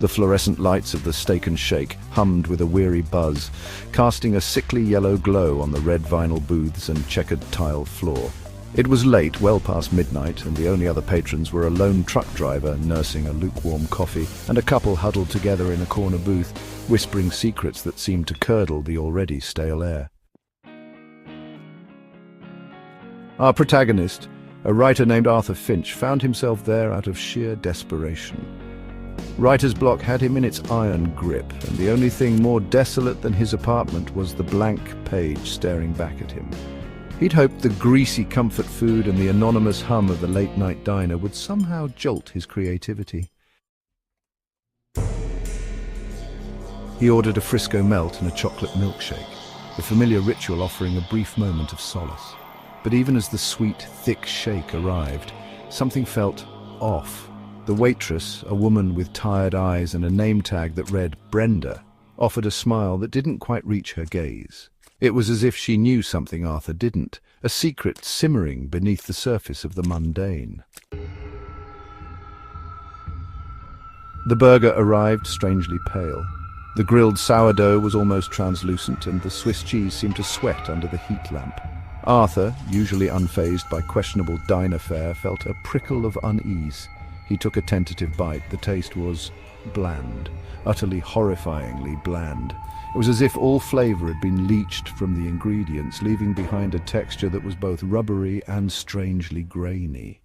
The fluorescent lights of the Steak and Shake hummed with a weary buzz, casting a sickly yellow glow on the red vinyl booths and checkered tile floor. It was late, well past midnight, and the only other patrons were a lone truck driver nursing a lukewarm coffee and a couple huddled together in a corner booth, whispering secrets that seemed to curdle the already stale air. Our protagonist, a writer named Arthur Finch, found himself there out of sheer desperation. Writer's block had him in its iron grip, and the only thing more desolate than his apartment was the blank page staring back at him. He'd hoped the greasy comfort food and the anonymous hum of the late-night diner would somehow jolt his creativity. He ordered a Frisco melt and a chocolate milkshake, the familiar ritual offering a brief moment of solace. But even as the sweet, thick shake arrived, something felt off. The waitress, a woman with tired eyes and a name tag that read Brenda, offered a smile that didn't quite reach her gaze. It was as if she knew something Arthur didn't, a secret simmering beneath the surface of the mundane. The burger arrived strangely pale. The grilled sourdough was almost translucent, and the Swiss cheese seemed to sweat under the heat lamp. Arthur, usually unfazed by questionable diner fare, felt a prickle of unease. He took a tentative bite. The taste was bland, utterly horrifyingly bland. It was as if all flavor had been leached from the ingredients, leaving behind a texture that was both rubbery and strangely grainy.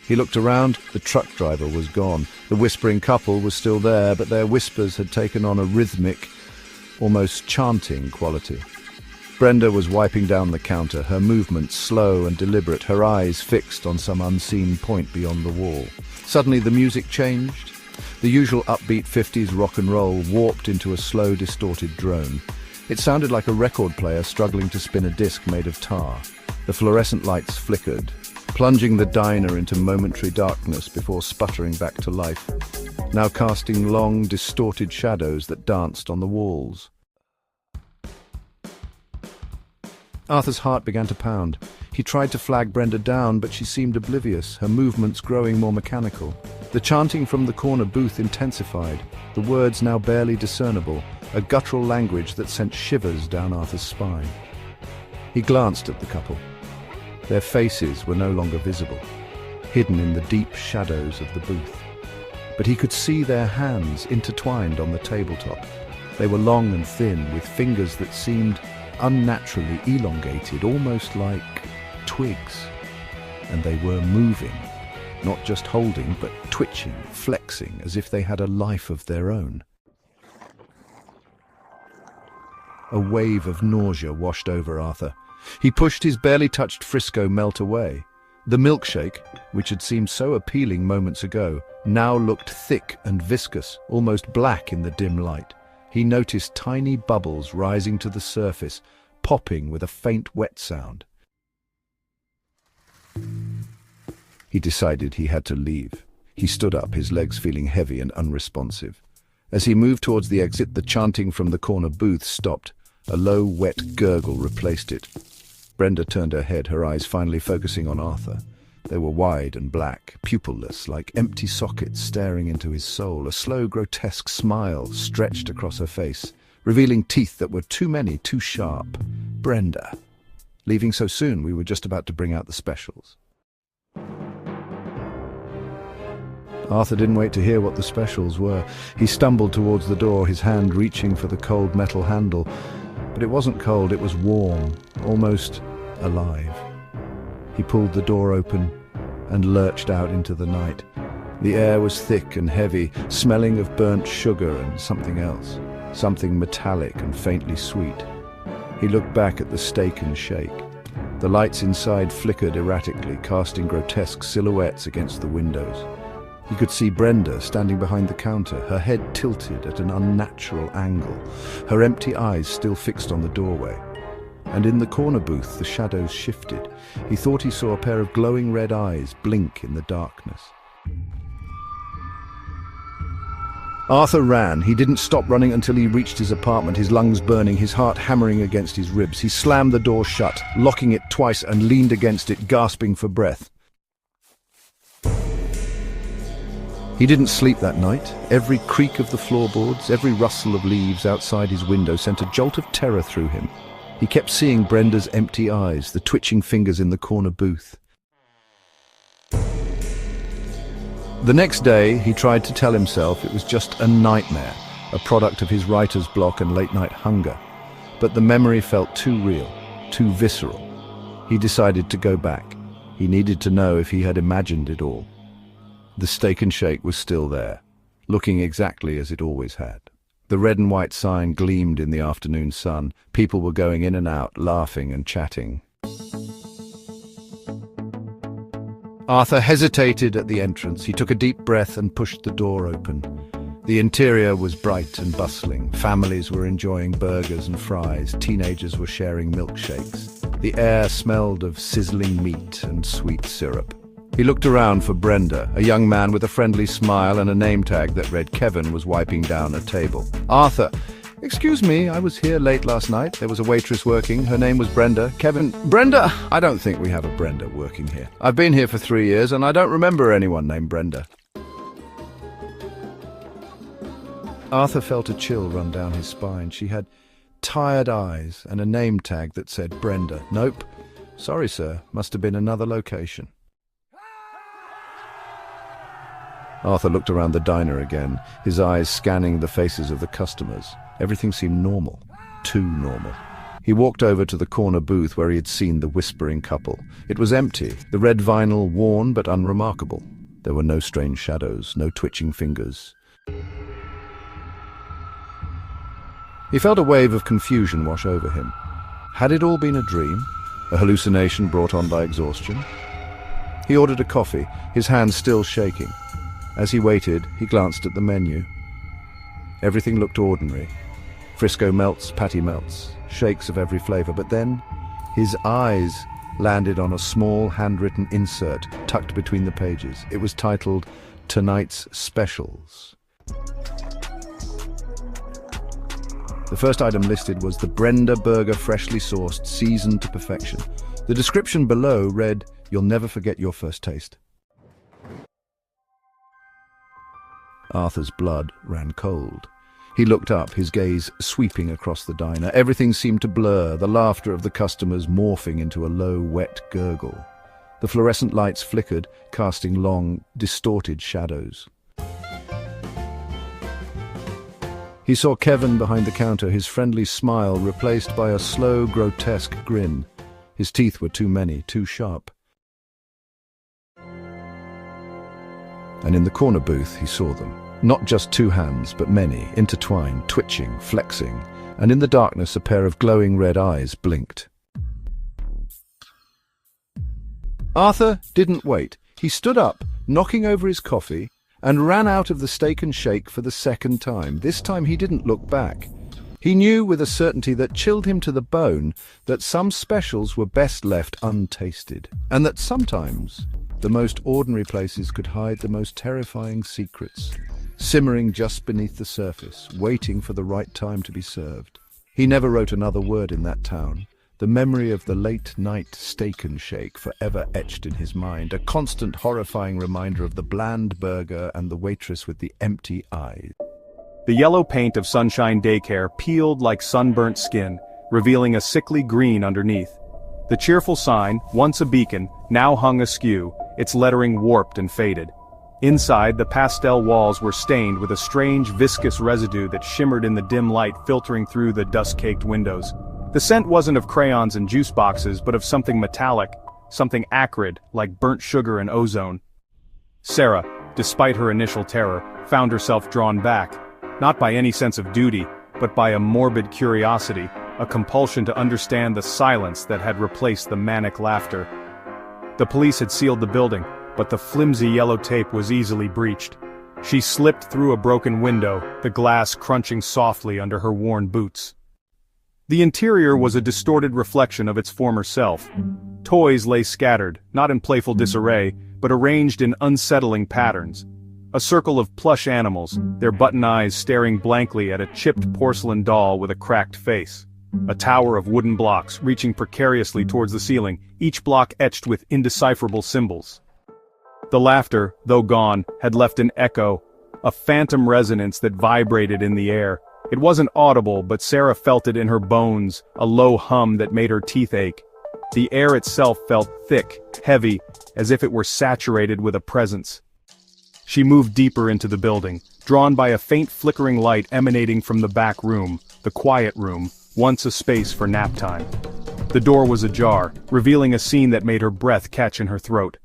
He looked around. The truck driver was gone. The whispering couple was still there, but their whispers had taken on a rhythmic, almost chanting quality. Brenda was wiping down the counter, her movements slow and deliberate, her eyes fixed on some unseen point beyond the wall. Suddenly the music changed. The usual upbeat 50s rock and roll warped into a slow, distorted drone. It sounded like a record player struggling to spin a disc made of tar. The fluorescent lights flickered, plunging the diner into momentary darkness before sputtering back to life, now casting long, distorted shadows that danced on the walls. Arthur's heart began to pound. He tried to flag Brenda down, but she seemed oblivious, her movements growing more mechanical. The chanting from the corner booth intensified, the words now barely discernible, a guttural language that sent shivers down Arthur's spine. He glanced at the couple. Their faces were no longer visible, hidden in the deep shadows of the booth. But he could see their hands intertwined on the tabletop. They were long and thin, with fingers that seemed unnaturally elongated, almost like twigs. And they were moving, not just holding, but twitching, flexing, as if they had a life of their own. A wave of nausea washed over Arthur. He pushed his barely touched Frisco melt away. The milkshake, which had seemed so appealing moments ago, now looked thick and viscous, almost black in the dim light. He noticed tiny bubbles rising to the surface, popping with a faint wet sound. He decided he had to leave. He stood up, his legs feeling heavy and unresponsive. As he moved towards the exit, the chanting from the corner booth stopped. A low, wet gurgle replaced it. Brenda turned her head, her eyes finally focusing on Arthur. They were wide and black, pupilless, like empty sockets staring into his soul. A slow, grotesque smile stretched across her face, revealing teeth that were too many, too sharp. Brenda. Leaving so soon, we were just about to bring out the specials. Arthur didn't wait to hear what the specials were. He stumbled towards the door, his hand reaching for the cold metal handle. But it wasn't cold, it was warm, almost alive. He pulled the door open and lurched out into the night. The air was thick and heavy, smelling of burnt sugar and something else, something metallic and faintly sweet. He looked back at the Steak and Shake. The lights inside flickered erratically, casting grotesque silhouettes against the windows. He could see Brenda standing behind the counter, her head tilted at an unnatural angle, her empty eyes still fixed on the doorway. And in the corner booth, the shadows shifted. He thought he saw a pair of glowing red eyes blink in the darkness. Arthur ran. He didn't stop running until he reached his apartment, his lungs burning, his heart hammering against his ribs. He slammed the door shut, locking it twice, and leaned against it, gasping for breath. He didn't sleep that night. Every creak of the floorboards, every rustle of leaves outside his window sent a jolt of terror through him. He kept seeing Brenda's empty eyes, the twitching fingers in the corner booth. The next day, he tried to tell himself it was just a nightmare, a product of his writer's block and late-night hunger. But the memory felt too real, too visceral. He decided to go back. He needed to know if he had imagined it all. The Steak and Shake was still there, looking exactly as it always had. The red and white sign gleamed in the afternoon sun. People were going in and out, laughing and chatting. Arthur hesitated at the entrance. He took a deep breath and pushed the door open. The interior was bright and bustling. Families were enjoying burgers and fries. Teenagers were sharing milkshakes. The air smelled of sizzling meat and sweet syrup. He looked around for Brenda. A young man with a friendly smile and a name tag that read Kevin was wiping down a table. Arthur, excuse me, I was here late last night. There was a waitress working. Her name was Brenda. Kevin, Brenda? I don't think we have a Brenda working here. I've been here for 3 years and I don't remember anyone named Brenda. Arthur felt a chill run down his spine. She had tired eyes and a name tag that said Brenda. Nope. Sorry, sir. Must have been another location. Arthur looked around the diner again, his eyes scanning the faces of the customers. Everything seemed normal. Too normal. He walked over to the corner booth where he had seen the whispering couple. It was empty, the red vinyl worn but unremarkable. There were no strange shadows, no twitching fingers. He felt a wave of confusion wash over him. Had it all been a dream? A hallucination brought on by exhaustion? He ordered a coffee, his hands still shaking. As he waited, he glanced at the menu. Everything looked ordinary. Frisco melts, patty melts, shakes of every flavor. But then, his eyes landed on a small handwritten insert tucked between the pages. It was titled, "Tonight's Specials." The first item listed was the Brenda Burger, freshly sourced, seasoned to perfection. The description below read, "You'll never forget your first taste." Arthur's blood ran cold. He looked up, his gaze sweeping across the diner. Everything seemed to blur, the laughter of the customers morphing into a low, wet gurgle. The fluorescent lights flickered, casting long, distorted shadows. He saw Kevin behind the counter, his friendly smile replaced by a slow, grotesque grin. His teeth were too many, too sharp. And in the corner booth he saw them. Not just two hands, but many, intertwined, twitching, flexing, and in the darkness a pair of glowing red eyes blinked. Arthur didn't wait. He stood up, knocking over his coffee, and ran out of the Steak and Shake for the second time. This time he didn't look back. He knew with a certainty that chilled him to the bone that some specials were best left untasted, and that sometimes the most ordinary places could hide the most terrifying secrets, simmering just beneath the surface, waiting for the right time to be served. He never wrote another word in that town. The memory of the late-night Steak and Shake forever etched in his mind, a constant horrifying reminder of the bland burger and the waitress with the empty eyes. The yellow paint of Sunshine Daycare peeled like sunburnt skin, revealing a sickly green underneath. The cheerful sign, once a beacon, now hung askew, its lettering warped and faded. Inside, the pastel walls were stained with a strange viscous residue that shimmered in the dim light filtering through the dust-caked windows. The scent wasn't of crayons and juice boxes, but of something metallic, something acrid, like burnt sugar and ozone. Sarah, despite her initial terror, found herself drawn back, not by any sense of duty, but by a morbid curiosity, a compulsion to understand the silence that had replaced the manic laughter. The police had sealed the building, but the flimsy yellow tape was easily breached. She slipped through a broken window, the glass crunching softly under her worn boots. The interior was a distorted reflection of its former self. Toys lay scattered, not in playful disarray, but arranged in unsettling patterns. A circle of plush animals, their button eyes staring blankly at a chipped porcelain doll with a cracked face. A tower of wooden blocks reaching precariously towards the ceiling, each block etched with indecipherable symbols. The laughter, though gone, had left an echo, a phantom resonance that vibrated in the air. It wasn't audible, but Sarah felt it in her bones, a low hum that made her teeth ache. The air itself felt thick, heavy, as if it were saturated with a presence. She moved deeper into the building, drawn by a faint flickering light emanating from the back room, the quiet room, once a space for nap time. The door was ajar, revealing a scene that made her breath catch in her throat.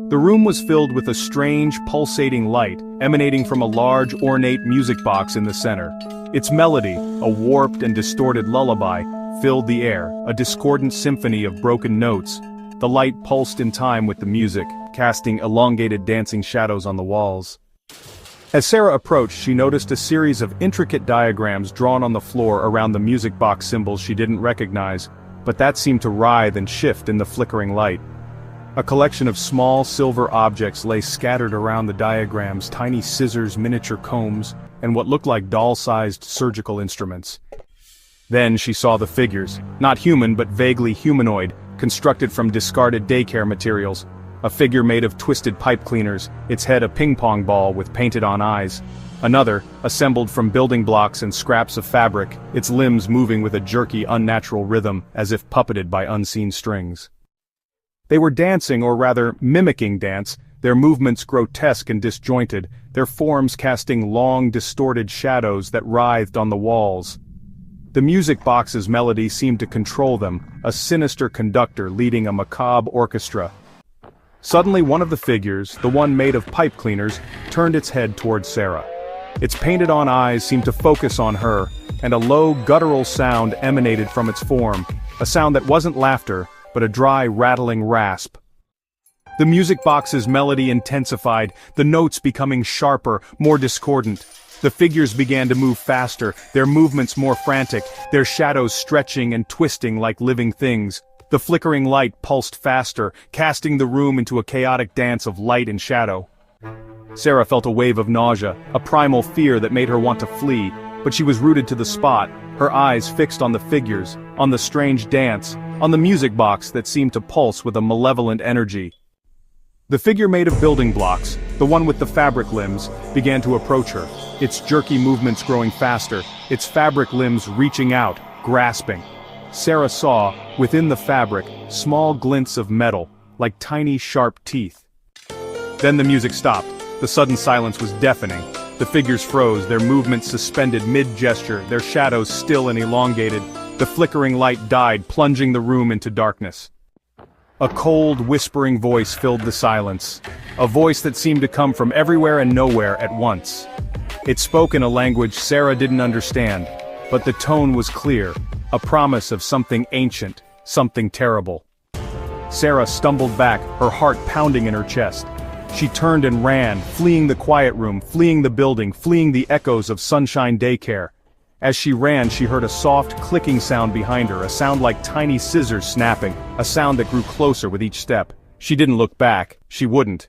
The room was filled with a strange, pulsating light, emanating from a large, ornate music box in the center. Its melody, a warped and distorted lullaby, filled the air, a discordant symphony of broken notes. The light pulsed in time with the music, casting elongated dancing shadows on the walls. As Sarah approached, she noticed a series of intricate diagrams drawn on the floor around the music box symbols she didn't recognize, but that seemed to writhe and shift in the flickering light. A collection of small silver objects lay scattered around the diagrams, tiny scissors, miniature combs, and what looked like doll-sized surgical instruments. Then she saw the figures, not human but vaguely humanoid, constructed from discarded daycare materials. A figure made of twisted pipe cleaners, its head a ping-pong ball with painted-on eyes. Another, assembled from building blocks and scraps of fabric, its limbs moving with a jerky, unnatural rhythm, as if puppeted by unseen strings. They were dancing, or rather, mimicking dance, their movements grotesque and disjointed, their forms casting long, distorted shadows that writhed on the walls. The music box's melody seemed to control them, a sinister conductor leading a macabre orchestra. Suddenly one of the figures, the one made of pipe cleaners, turned its head towards Sarah. Its painted-on eyes seemed to focus on her, and a low, guttural sound emanated from its form, a sound that wasn't laughter, but a dry, rattling rasp. The music box's melody intensified, the notes becoming sharper, more discordant. The figures began to move faster, their movements more frantic, their shadows stretching and twisting like living things. The flickering light pulsed faster, casting the room into a chaotic dance of light and shadow. Sarah felt a wave of nausea, a primal fear that made her want to flee, but she was rooted to the spot, her eyes fixed on the figures, on the strange dance, on the music box that seemed to pulse with a malevolent energy. The figure made of building blocks, the one with the fabric limbs, began to approach her, its jerky movements growing faster, its fabric limbs reaching out, grasping. Sarah saw, within the fabric, small glints of metal, like tiny sharp teeth. Then the music stopped. The sudden silence was deafening. The figures froze, their movements suspended mid-gesture, their shadows still and elongated. The flickering light died, plunging the room into darkness. A cold, whispering voice filled the silence. A voice that seemed to come from everywhere and nowhere at once. It spoke in a language Sarah didn't understand, but the tone was clear, a promise of something ancient, something terrible. Sarah stumbled back, her heart pounding in her chest. She turned and ran, fleeing the quiet room, fleeing the building, fleeing the echoes of Sunshine Daycare. As she ran, she heard a soft, clicking sound behind her, a sound like tiny scissors snapping, a sound that grew closer with each step. She didn't look back. She wouldn't.